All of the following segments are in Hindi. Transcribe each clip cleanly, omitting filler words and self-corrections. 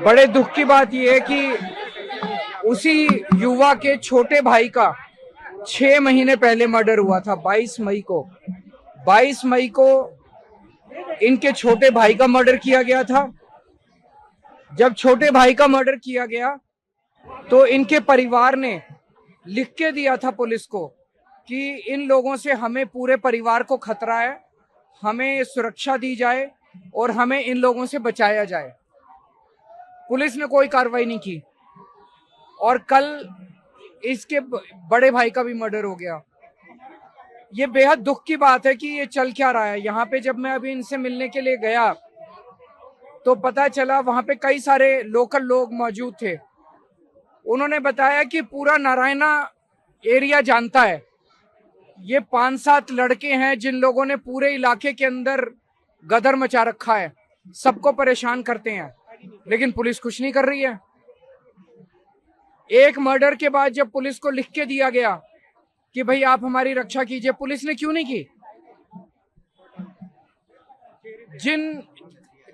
बड़े दुख की बात यह है कि उसी युवा के छोटे भाई का 6 महीने पहले मर्डर हुआ था। 22 मई को इनके छोटे भाई का मर्डर किया गया था। जब छोटे भाई का मर्डर किया गया तो इनके परिवार ने लिख के दिया था पुलिस को कि इन लोगों से हमें पूरे परिवार को खतरा है, हमें सुरक्षा दी जाए और हमें इन लोगों से बचाया जाए। पुलिस ने कोई कार्रवाई नहीं की और कल इसके बड़े भाई का भी मर्डर हो गया। ये बेहद दुख की बात है कि ये चल क्या रहा है। यहाँ पे जब मैं अभी इनसे मिलने के लिए गया तो पता चला वहां पे कई सारे लोकल लोग मौजूद थे। उन्होंने बताया कि पूरा नारायणा एरिया जानता है। ये 5-7 लड़के हैं जिन लोगों ने पूरे इलाके के अंदर गदर मचा रखा है, सबको परेशान करते हैं, लेकिन पुलिस कुछ नहीं कर रही है। एक मर्डर के बाद जब पुलिस को लिख के दिया गया कि भाई आप हमारी रक्षा कीजिए, पुलिस ने क्यों नहीं की?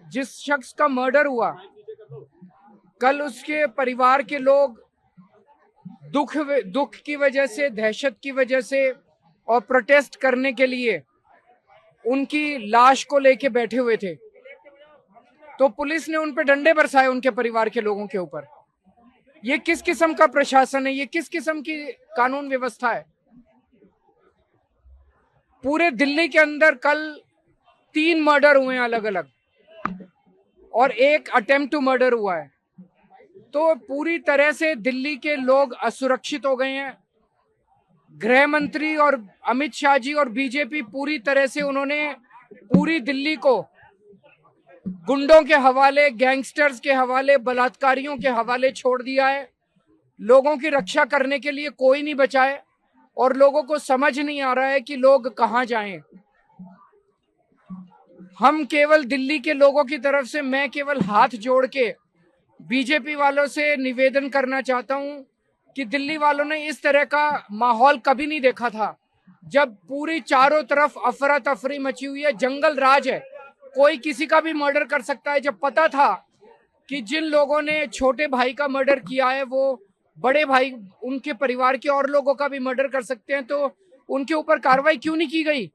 जिस शख्स का मर्डर हुआ कल उसके परिवार के लोग दुख की वजह से, दहशत की वजह से और प्रोटेस्ट करने के लिए उनकी लाश को लेके बैठे हुए थे, तो पुलिस ने उन पे डंडे बरसाए उनके परिवार के लोगों के ऊपर। ये किस किस्म का प्रशासन है? ये किस किस्म की कानून व्यवस्था है? पूरे दिल्ली के अंदर कल 3 मर्डर हुए हैं अलग अलग और एक अटेम्प्ट टू मर्डर हुआ है। तो पूरी तरह से दिल्ली के लोग असुरक्षित हो गए हैं। गृह मंत्री और अमित शाह जी और बीजेपी पूरी तरह से उन्होंने पूरी दिल्ली को गुंडों के हवाले, गैंगस्टर्स के हवाले, बलात्कारियों के हवाले छोड़ दिया है। लोगों की रक्षा करने के लिए कोई नहीं बचा है और लोगों को समझ नहीं आ रहा है कि लोग कहां जाएं। हम केवल दिल्ली के लोगों की तरफ से, मैं केवल हाथ जोड़ के बीजेपी वालों से निवेदन करना चाहता हूं कि दिल्ली वालों ने इस तरह का माहौल कभी नहीं देखा था, जब पूरी चारों तरफ अफरा तफरी मची हुई है, जंगल राज है, कोई किसी का भी मर्डर कर सकता है। जब पता था कि जिन लोगों ने छोटे भाई का मर्डर किया है वो बड़े भाई, उनके परिवार के और लोगों का भी मर्डर कर सकते हैं, तो उनके ऊपर कार्रवाई क्यों नहीं की गई?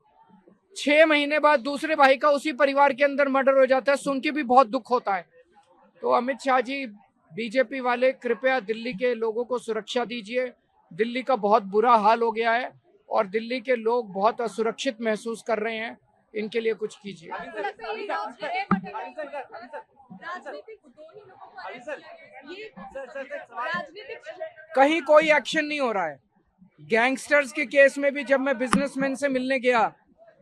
6 महीने बाद दूसरे भाई का उसी परिवार के अंदर मर्डर हो जाता है, सुन के भी बहुत दुख होता है। तो अमित शाह जी, बीजेपी वाले, कृपया दिल्ली के लोगों को सुरक्षा दीजिए। दिल्ली का बहुत बुरा हाल हो गया है और दिल्ली के लोग बहुत असुरक्षित महसूस कर रहे हैं, इनके लिए कुछ कीजिए। कहीं कोई एक्शन नहीं हो रहा है। गैंगस्टर्स के केस में भी जब मैं बिजनेसमैन से मिलने गया,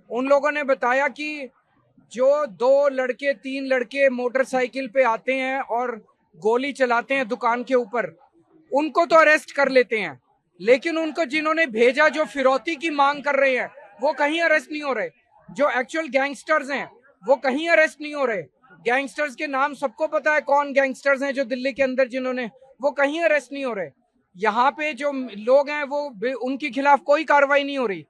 उन लोगों ने बताया कि जो 2 लड़के 3 लड़के मोटरसाइकिल पे आते हैं और गोली चलाते हैं दुकान के ऊपर, उनको तो अरेस्ट कर लेते हैं, लेकिन उनको जिन्होंने भेजा, जो फिरौती की मांग कर रहे हैं, वो कहीं अरेस्ट नहीं हो रहे। जो एक्चुअल गैंगस्टर्स हैं वो कहीं अरेस्ट नहीं हो रहे। गैंगस्टर्स के नाम सबको पता है, कौन गैंगस्टर्स हैं जो दिल्ली के अंदर जिन्होंने, वो कहीं अरेस्ट नहीं हो रहे। यहाँ पे जो लोग हैं वो उनके खिलाफ कोई कार्रवाई नहीं हो रही।